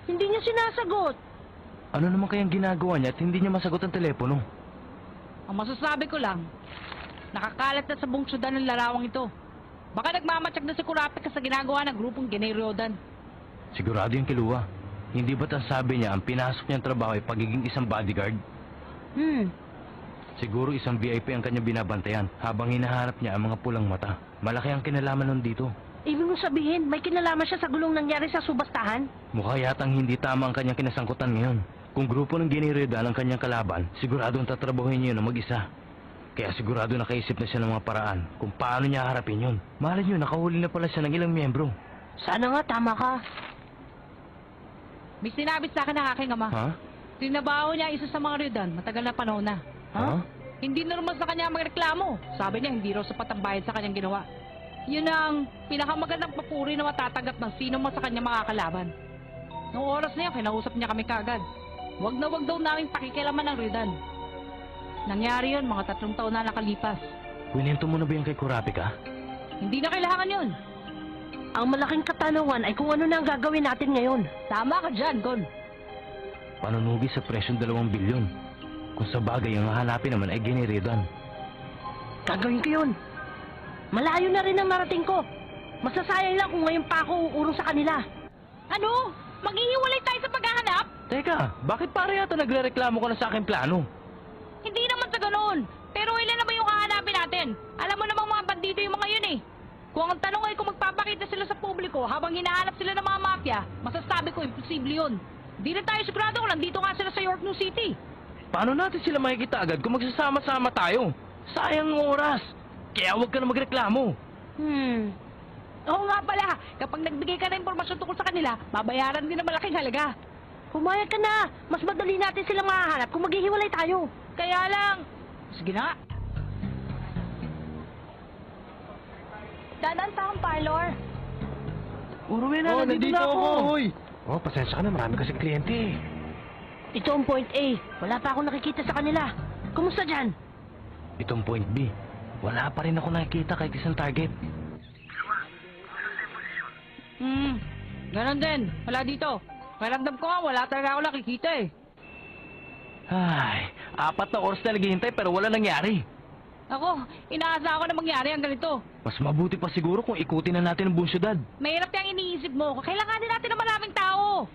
Hindi niya sinasagot. Ano naman kayang ginagawa niya at hindi niya masagot ang telepono? Ang masasabi ko lang, nakakalat na sa buong syudad ng larawang ito. Baka nagmamatsyag na si Kurapika sa ginagawa ng grupong Ginay-Ryodan. Sigurado yung kiluwa. Hindi ba't ang sabi niya ang pinasok niyang trabaho ay pagiging isang bodyguard? Siguro isang VIP ang kanyang binabantayan habang hinahanap niya ang mga pulang mata. Malaki ang kinalaman nun dito. Ibig mo sabihin, may kinalaman siya sa gulong nangyari sa subastahan? Mukha yatang hindi tama ang kanyang kinasangkutan ngayon. Kung grupo ng Ginay-Ryodan ang kanyang kalaban, siguradong tatrabahuin niya na mag-isa. Kaya sigurado nakaisip na siya ng mga paraan kung paano niya harapin yun. Malay niyo, nakahuli na pala siya ng ilang miyembro. Sana nga, tama ka. May sinabi sa akin ng aking ama. Ha? Tinabaho niya isa sa mga Ryodan, matagal na panahon na. Ha? Hindi normal sa kanya magreklamo. Sabi niya hindi raw sapat ang bayad sa kanyang ginawa. Yun ang pinakamagandang papuri na matatanggap ng sino man sa kanya makakalaban. Noong oras na yun, kinausap niya kami kagad. Wag daw namin pakikialaman ng Ryodan. Nangyari yun mga 3 taon na nakalipas. Kwento mo na ba yung kay Kurapika? Hindi na kailangan yun. Ang malaking katanungan ay kung ano na ang gagawin natin ngayon. Tama ka dyan, Gon. Panunugi sa presyong 2 bilyon. Kung sa bagay ang hahanapin naman ay Ginay-Ryodan. Gagawin ko yun. Malayo na rin ang narating ko. Masasayang lang kung ngayon pa ako uurong sa kanila. Ano? Maghihiwalay tayo sa paghahanap? Teka, bakit para yata nagre-reklamo ka na sa aking plano? Hindi naman sa ganoon. Pero ilan na ba yung hahanapin natin? Alam mo namang mga bandido yung mga yun eh. Kung ang tanong ay kung magpapakita sila sa publiko habang hinahanap sila ng mga mafia, masasabi ko imposible yun. Di na tayo sigurado kung nandito nga sila sa York New City. Paano natin sila makikita agad kung magsasama-sama tayo? Sayang ang oras. Kaya huwag ka na magreklamo. Oo nga pala, kapag nagbigay ka ng impormasyon tungkol sa kanila, babayaran din ng malaking halaga. Pumayag ka na. Mas madali natin silang mahahanap kung maghihiwalay tayo. Kaya lang... Sige na. Dadan sa akong parlor. Uruin na, nandito na ako. Oh, pasensya ka na. Marami kasing kliyente. Ito ang point A. Wala pa akong nakikita sa kanila. Kumusta dyan? Itong point B. Wala pa rin ako nakikita kahit isang target. Ganon din. Wala dito. Paramdam ko nga, wala talaga ako nakikita eh. Ay, 4 na oras na naghihintay pero wala nangyari. Ako, inaasa ako na mangyari ang ganito. Mas mabuti pa siguro kung ikutin na natin ang buong syudad. Mahirap yung iniisip mo. Kailanganin natin ng maraming tao.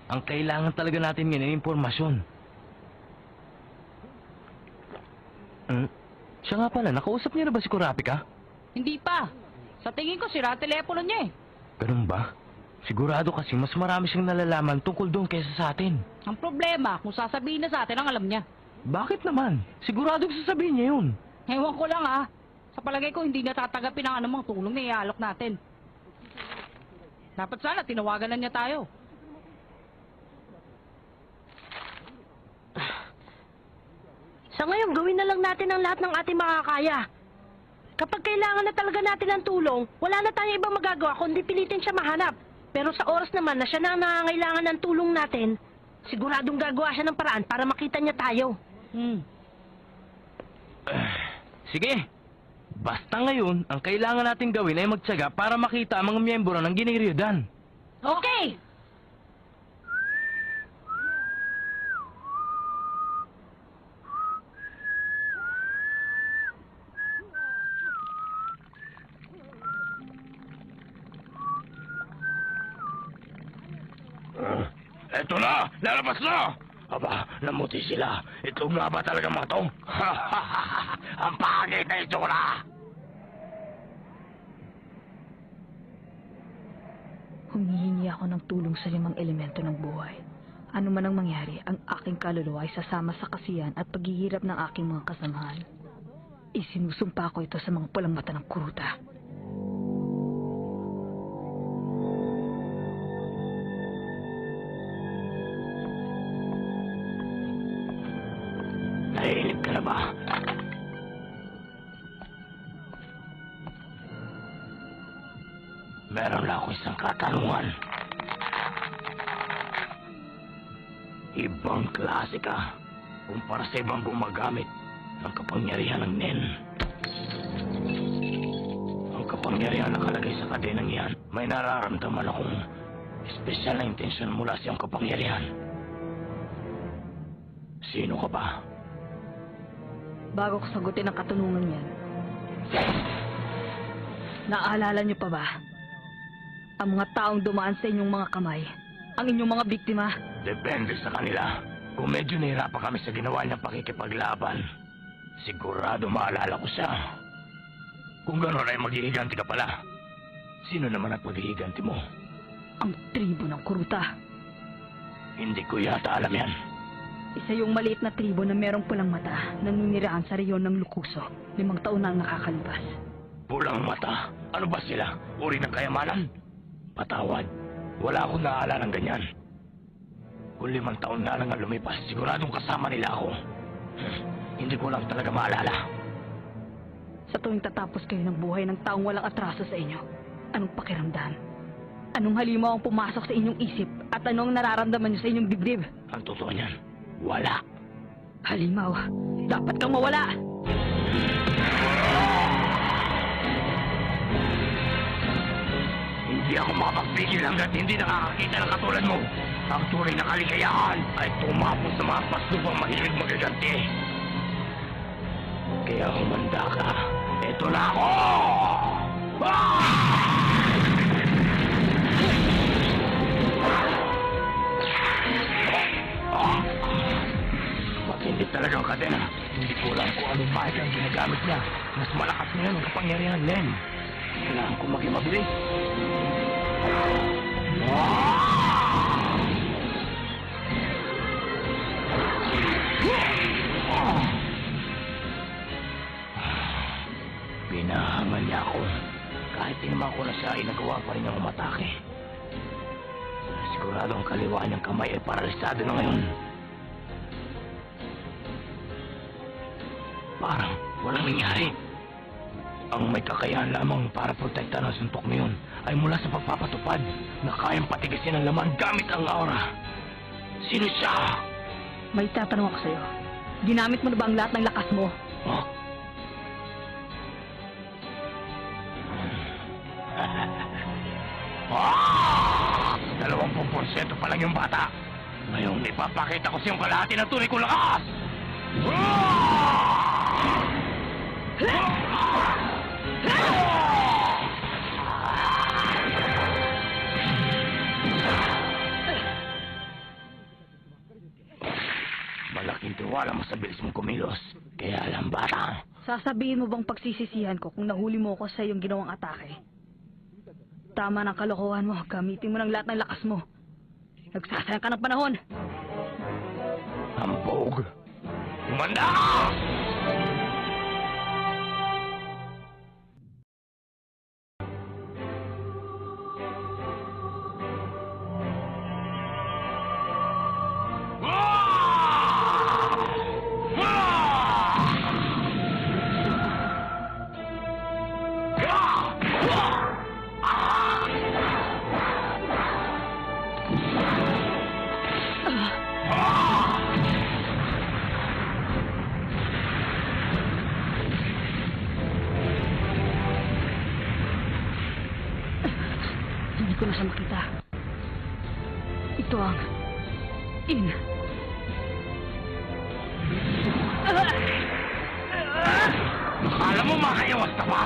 Ang kailangan talaga natin ngayon ay impormasyon. Siya nga pala, nakausap niya na ba si Kurapika? Hindi pa. Sa tingin ko, sira ang telepono niya eh. Ganun ba? Sigurado kasi mas marami siyang nalalaman tungkol doon kaysa sa atin. Ang problema, kung sasabihin na sa atin ang alam niya. Bakit naman? Sigurado sasabihin niya yun. Ewan ko lang ah. Sa palagay ko, hindi niya tatanggapin ang anumang tulong na iaalok natin. Dapat sana, tinawagan na niya tayo. Sa ngayon, gawin na lang natin ang lahat ng ating makakaya. Kapag kailangan na talaga natin ng tulong, wala na tayong ibang magagawa kundi pilitin siya mahanap. Pero sa oras naman na siya na nangangailangan ng tulong natin, siguradong gagawa siya ng paraan para makita niya tayo. Sige. Basta ngayon, ang kailangan natin gawin ay magtiyaga para makita ang mga miyembro ng Ginay-Ryodan. Okay! Eto na! Lalabas na! Aba, namuti sila. Ito nga ba talaga mga to? Ang pangit na itsura! Humihingi ako ng tulong sa 5 elemento ng buhay. Ano man ang mangyari, ang aking kaluluwa ay sasama sa kasiyan at paghihirap ng aking mga kasamahan. Isinusumpa ko ito sa mga pulang mata ng kuruta. Nahilig ka na ba? Meron lang ako isang katanungan. Ibang klase ka kumpara sa ibang gumagamit ng kapangyarihan ng Nen. Ang kapangyarihan nakalagay sa kadenang yan, may nararamdaman akong espesyal na intensyon mula sa iyong kapangyarihan. Sino ka ba? Bago ko sagutin ang katanungan yan, naalala niyo pa ba? Ang mga taong dumaan sa inyong mga kamay, ang inyong mga biktima. Depende sa kanila. Kung medyo nahirapan kami sa ginawa niyang pakikipaglaban, sigurado maalala ko siya. Kung gano'n ay maghihiganti ka pala. Sino naman ang paghihiganti mo? Ang tribo ng Kuruta. Hindi ko yata alam yan. Isa yung maliit na tribo na merong pulang mata na niniraan sa reyon ng Lukuso. 5 taon na ang nakakalipas. Pulang mata? Ano ba sila? Uri ng kayamanan? Patawad. Wala akong naaalala ng ganyan. Kung 5 taon na lang ang lumipas, siguradong kasama nila ako. Hindi ko lang talaga maalala. Sa tuwing tatapos kayo ng buhay ng taong walang atraso sa inyo, anong pakiramdam? Anong halimaw ang pumasok sa inyong isip at anong nararamdaman niyo sa inyong dibdib? Ang totoo niyan, wala. Halimaw, dapat kang mawala! Hindi ako makapagpigil hanggat hindi nakakakita ng katulad mo. Ang tunay na kaligayahan ay tumapos sa mga paslupang mahilig magaganti. Kaya humanda ka. Ito na ako! Matindi talaga ang kadena. Hindi ko alam kung anong mahit ang ginagamit niya. Mas malakas ngayon ang kapangyarihan ng Len. Kailangan ko maging mabilis. Pinahangan niya ako. Kahit tinaman ko na siya, ay nagawa pa rin niyang umatake. Sigurado ang kaliwa niyang kamay ay paralisado na ngayon. Parang walang nangyari. Ang may kakayahan lamang para protektahan ang suntok na yun ay mula sa pagpapatupad na kayang patigasin ang laman gamit ang aura. Sino siya? May tatanong ako sa'yo. Ginamit mo na ba ang lahat ng lakas mo? Huh? Ah! 20% pa lang yung bata. Ngayong ipapakita ko sa iyong kalahati ng tunay kong lakas! Malaking tiwala mo sa bilis mong kumilos. Kaya alam, bata. Sasabihin mo bang pagsisisihan ko kung nahuli mo ako sa iyong ginawang atake? Tama ng kalokohan mo. Gamitin mo ng lahat ng lakas mo. Nagsasayang ka ng panahon. Ambog! Umanda! Hindi ko na siya makita. Ito ang... In. Akala mo makayawas ka pa?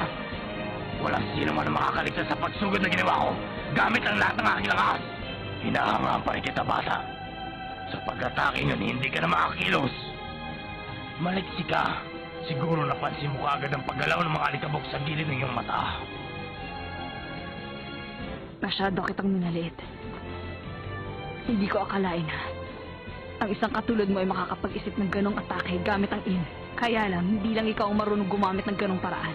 Walang sino man ang makakaligtas sa pagsugod na ginawa ko gamit ang lahat ng aking lakas. Hinahangaan pa rin kita, bata. Sa pag-atake yun, hindi ka na makakilos. Maliksi ka. Siguro napansin mo kaagad ang paggalaw ng mga alikabok sa gilid ng iyong mata. Masyado kitang minaliit. Hindi ko akalain na ang isang katulad mo ay makakapag-isip ng ganong atake gamit ang in. Kaya lang, hindi lang ikaw ang marunong gumamit ng ganong paraan.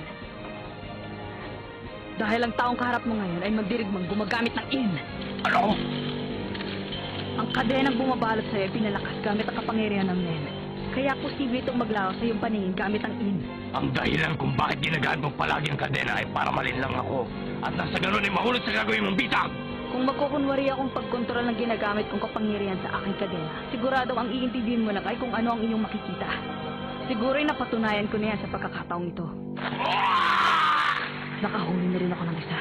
Dahil ang taong kaharap mo ngayon ay mandirigmang gumagamit ng in. Ano? Ang kadenang bumabalot sa'yo ay pinalakas gamit ang kapangyarihan ng Nen. Kaya posible itong maglaho sa iyong paningin gamit ang in. Ang dahilan kung bakit ginagamit mo palagi ang kadena ay para malinlang ako. At nasa ganun ay mahulog sa gagawin mong bitang. Kung magkukunwari akong pagkontrol ng ginagamit kong kapangyarihan sa aking kadena, siguradong ang iintindihin mo lang ay kung ano ang iyong makikita. Siguro'y napatunayan ko na yan sa pagkakataong ito. Nakahuli na rin ako ng isa.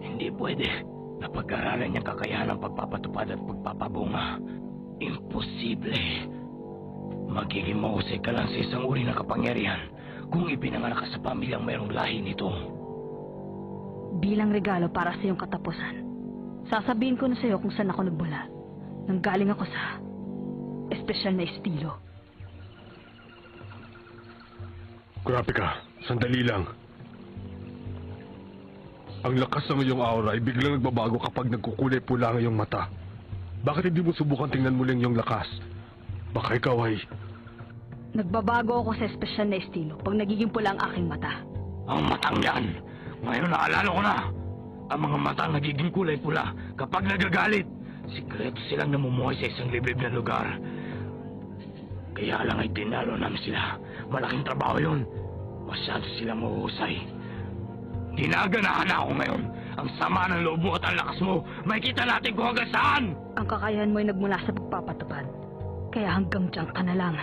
Hindi pwede na pag-aralan niyang kakayahan ng pagpapatupad at pagpapabunga. Imposible. Magiging mahusay ka lang sa isang uri ng kapangyarihan kung ipinanganak ka sa pamilyang mayroong lahi nito. Bilang regalo para sa iyong katapusan, sasabihin ko na sa iyo kung saan ako nagmula. Nanggaling ako sa espesyal na estilo. Grabe ka, sandali lang. Ang lakas ng iyong aura ay biglang nagbabago kapag nagkukulay pula ang iyong mata. Bakit hindi mo subukan tingnan muli ang iyong lakas? Baka ikaw ay... Nagbabago ako sa espesyal na estilo pag nagiging pula ang aking mata. Ang matang yan! Ngayon naalala ko na! Ang mga mata nagiging kulay pula kapag nagagalit. Sikreto silang namumuhay sa isang liblib na lugar. Kaya lang ay tinalo namin sila. Malaking trabaho yun. Masyado silang mahuhusay. Dinaganahan na ako ngayon. Ang sama ng loob mo at ang lakas mo. Makikita natin kung hanggang saan! Ang kakayahan mo ay nagmula sa pagpapatupad. Kaya hanggang diyan ka na lang.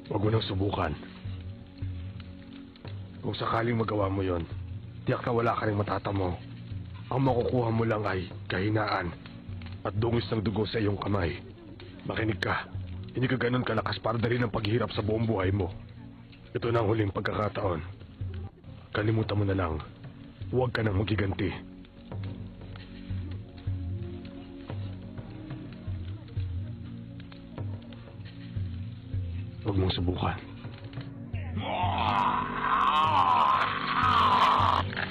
Huwag mo nang subukan. Kung sakaling magawa mo yon, tiyak na wala ka rin matatamo. Ang makukuha mo lang ay kahinaan at dungis ng dugo sa iyong kamay. Makinig ka. Hindi ka ganun kalakas para dalhin ang paghihirap sa buong buhay mo. Ito na ang huling pagkakataon. Kalimutan mo na lang. Huwag ka nang magiganti. Huwag mong subukan.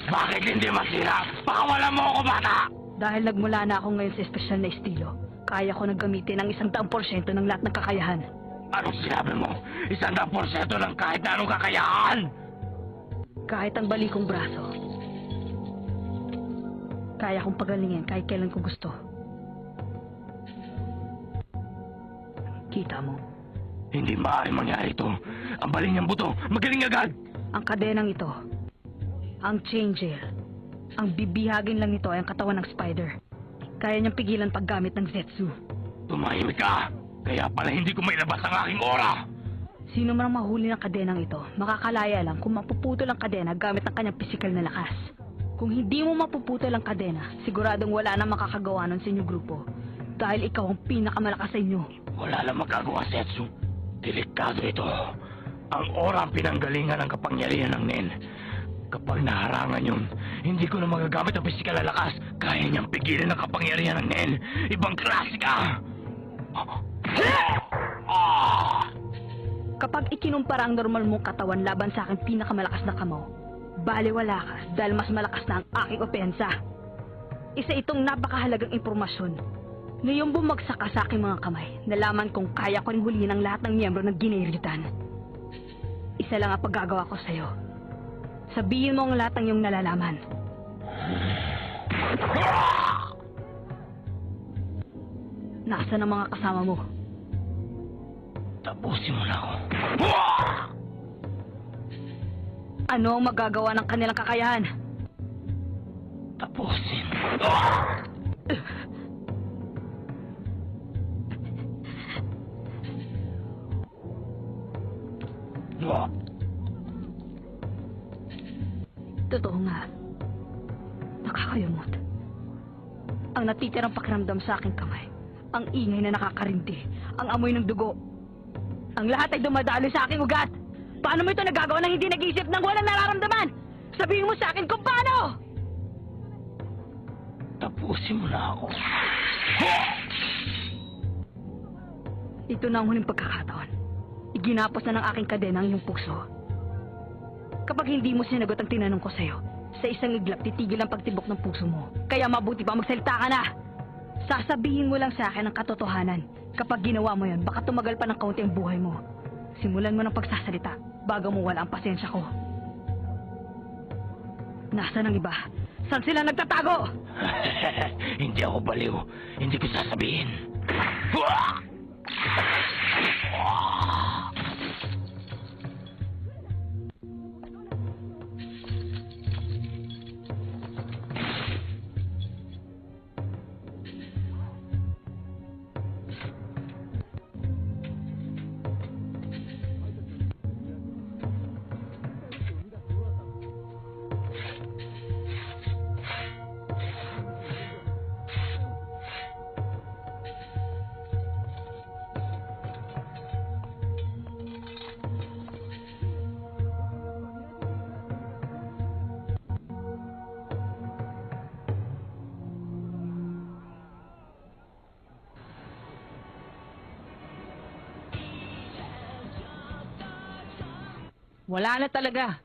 Bakit hindi masira? Pakawalan mo ako, bata! Dahil nagmula na ako ngayon sa espesyal na estilo, kaya ko nang gamitin ang 100% ng lahat ng kakayahan. Anong sinabi mo? 100% ng kahit na anong kakayahan! Kahit ang bali kong braso. Kaya kong pagalingin kahit kailan ko gusto. Kita mo, Hindi maaaring mangyari ito. Ang baling niyang buto, magaling agad! ang kadenang ito, ang chain gel, ang bibihagin lang nito ay ang katawan ng spider. Kaya niyang pigilan paggamit ng Zetsu. Tumahimik ka! Kaya pala hindi ko mailabas ang aking aura! Sino man ang mahuli ng kadenang ito, makakalaya lang kung mapuputol ang kadena gamit ang kanyang pisikal na lakas. Kung hindi mo mapuputol ang kadena, siguradong wala na makakagawa nun sa inyong grupo. Dahil ikaw ang pinakamalakas sa inyo. Wala lang magagawa, Setsu. Delikado ito. Ang aura ang pinanggalingan ng kapangyarihan ng Nen. Kapag naharangan yun, hindi ko na magagamit ang pisikal na lakas. Kaya niyang pigilan ang kapangyarihan ng Nen. Ibang klase ka! Kapag ikinumpara ang normal mong katawan laban sa aking pinakamalakas na kamao, baliwala ka dahil mas malakas na ang aking opensa. Isa itong napakahalagang impormasyon. Ngayong bumagsak ka sa aking mga kamay, nalaman kong kaya ko rin hulihin ang lahat ng miyembro ng giniritan. Isa lang ang paggagawa ko sa'yo. Sabihin mo ang lahat ng iyong nalalaman. Nasaan ang mga kasama mo? Tapusin mo na ako. Ano ang magagawa ng kanilang kakayahan? Tapusin. Totoo nga. Nakakayamot. Ang natitirang pakiramdam sa aking kamay, ang ingay na nakakarindi, ang amoy ng dugo. Ang lahat ay dumadaloy sa aking ugat. Paano mo ito nagagawa ng hindi nag-iisip ng walang nararamdaman? Sabihin mo sa akin kung paano! Tapusin mo na ako. Ito na ang huling pagkakataon. Iginapos na ng aking kadena ang iyong puso. Kapag hindi mo sinagot ang tinanong ko sa'yo, sa isang iglap titigil ang pagtibok ng puso mo. Kaya mabuti pa magsalita ka na! Sasabihin mo lang sa akin ang katotohanan. Kapag ginawa mo yon, baka tumagal pa ng kaunti ang buhay mo. Simulan mo ng pagsasalita bago mawala ang pasensya ko. Nasaan ang iba? Saan sila nagtatago? Hindi ako baliw. Hindi ko sasabihin. Wala na talaga.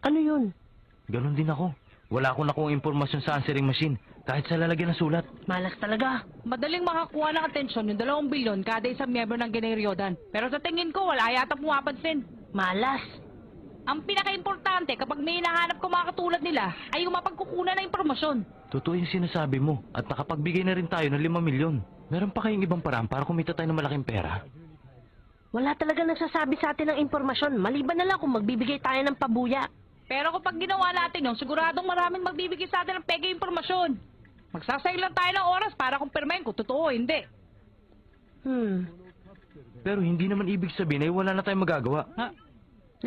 Ano yun? Ganon din ako. Wala akong nakuha impormasyon sa answering machine. Kahit sa lalagyan ng sulat. Malas talaga. Madaling makakuha ng atensyon yung 2 bilyon kada isang miyembro ng Generyodan. Pero sa tingin ko, wala yata pumapansin. Malas. Ang pinaka-importante kapag may hinahanap ko mga katulad nila ay yung mapagkukunan ng impormasyon. Totoo yung sinasabi mo. At nakapagbigay na rin tayo ng 5 milyon. Meron pa kayong ibang paraan para kumita tayo ng malaking pera? Wala talaga nagsasabi sa atin ng impormasyon. Maliban na lang kung magbibigay tayo ng pabuya. Pero kapag ginawa natin yun, siguradong maraming magbibigay sa atin ng peke impormasyon. Magsasayang lang tayo ng oras para kumpirmahin kung totoo o hindi. Pero hindi naman ibig sabihin ay wala na tayong magagawa. Ha?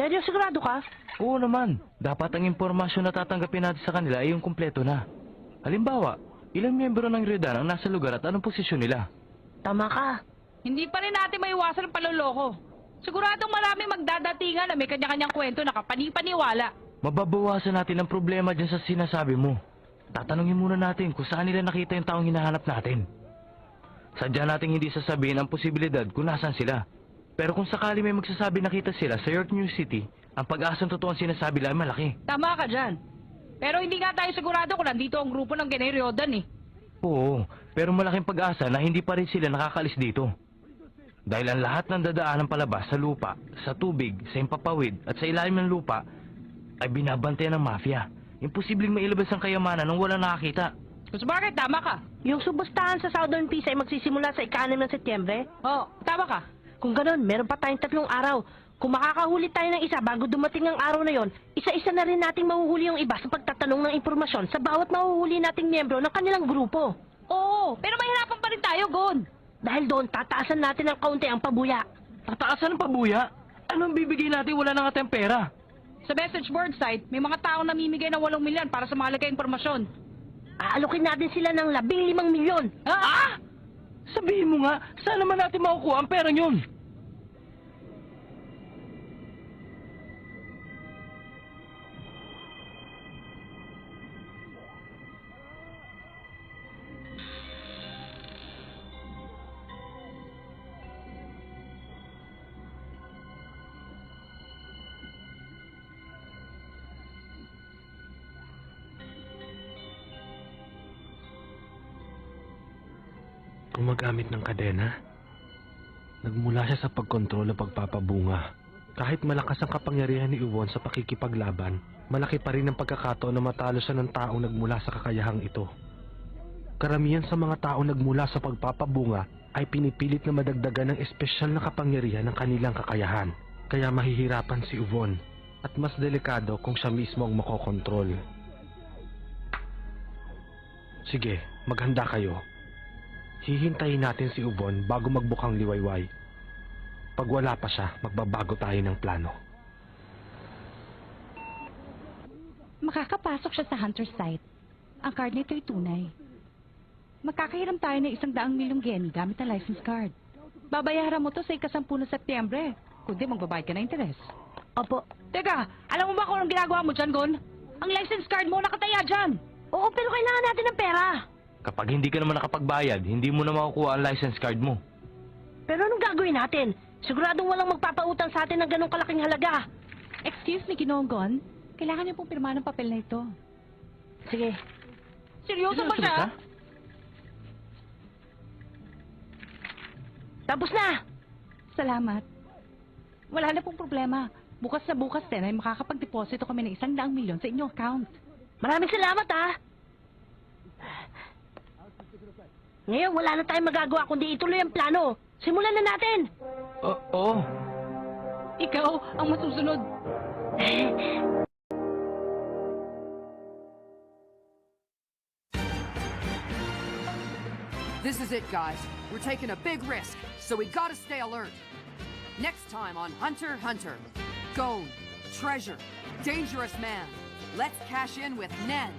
Ledyo, sigurado ka? Oo naman. Dapat ang impormasyon na tatanggapin natin sa kanila ay yung kumpleto na. Halimbawa, ilang miyembro ng Redan ang nasa lugar at anong posisyon nila? Tama ka. Hindi pa rin natin maiwasan ang panloloko. Siguradong marami magdadatingan na may kanya-kanyang kwento na kapani-paniwala. Mababawasan natin ang problema dyan sa sinasabi mo. Tatanungin muna natin kung saan nila nakita yung taong hinahanap natin. Sadya nating hindi sasabihin ang posibilidad kung nasaan sila. Pero kung sakali may magsasabi nakita sila sa York New City, ang pag-asang totoo ang sinasabi lang ay malaki. Tama ka dyan. Pero hindi nga tayo sigurado kung nandito ang grupo ng Generyodan eh. Oo, pero malaking pag-asa na hindi pa rin sila nakakalis dito. Dahil ang lahat ng dadaanan palabas sa lupa, sa tubig, sa impapawid at sa ilalim ng lupa ay binabantayan ng mafia. Imposibleng mailabas ang kayamanan nang walang nakakita. Kung sabagay, tama ka. Yung subustahan sa Southern Peace ay magsisimula sa 6 ng Setyembre. Oo, tama ka. Kung ganon, meron pa tayong 3 araw. Kung makakahuli tayo ng isa bago dumating ang araw na yon, isa-isa na rin nating mahuhuli yung iba sa pagtatanong ng impormasyon sa bawat mahuhuli nating miyembro ng kanilang grupo. Oo, pero mahirapan pa rin tayo, Gon. Dahil doon, tataasan natin ng kaunti ang pabuya. Tataasan ng pabuya? Anong bibigay natin wala na nga tayong pera? Sa message board site, may mga taong namimigay ng 8 milyon para sa mahalaga impormasyon. Aalokin natin sila ng 15 milyon. Ah! Sabihin mo nga, saan naman natin makukuha ang perang yun? Gumagamit ng kadena. Nagmula siya sa pagkontrol ng pagpapabunga. Kahit malakas ang kapangyarihan ni Yvonne sa pakikipaglaban, malaki pa rin ang pagkakataon na matalo siya ng taong nagmula sa kakayahang ito. Karamihan sa mga taong nagmula sa pagpapabunga ay pinipilit na madagdagan ng espesyal na kapangyarihan ng kanilang kakayahan. Kaya mahihirapan si Yvonne at mas delikado kung siya mismo ang makokontrol. Sige, maghanda kayo. Hihintayin natin si Yvonne bago magbukang liwayway. Pag wala pa siya, magbabago tayo ng plano. Makakapasok siya sa Hunter's site. Ang card nito ay tunay. Magkakahiram tayo ng 100 milyong yen gamit ang license card. Babayaran mo to sa 10 ng Setyembre. Kundi magbabayad ka na interes. Opo. Teka, alam mo ba kung anong ginagawa mo dyan, Gon? Ang license card mo nakataya dyan. Oo, pero kailangan natin ng pera. Kapag hindi ka naman nakapagbayad, hindi mo na makukuha ang license card mo. Pero anong gagawin natin? Siguradong walang magpapautang sa atin ng ganong kalaking halaga. Excuse me, Ginonggon. Kailangan niyo pong pirma ng papel na ito. Sige. Seryoso ba siya? Tapos na! Salamat. Wala na pong problema. Bukas na bukas din ay makakapag-deposito kami ng 100 milyon sa inyong account. Maraming salamat, ha? Ngayon, wala na tayong magagawa kundi ituloy ang plano. Simulan na natin! Oo. Ikaw ang masusunod. This is it, guys. We're taking a big risk, so we gotta stay alert. Next time on Hunter x Hunter. Gone, treasure, dangerous man. Let's cash in with Nen.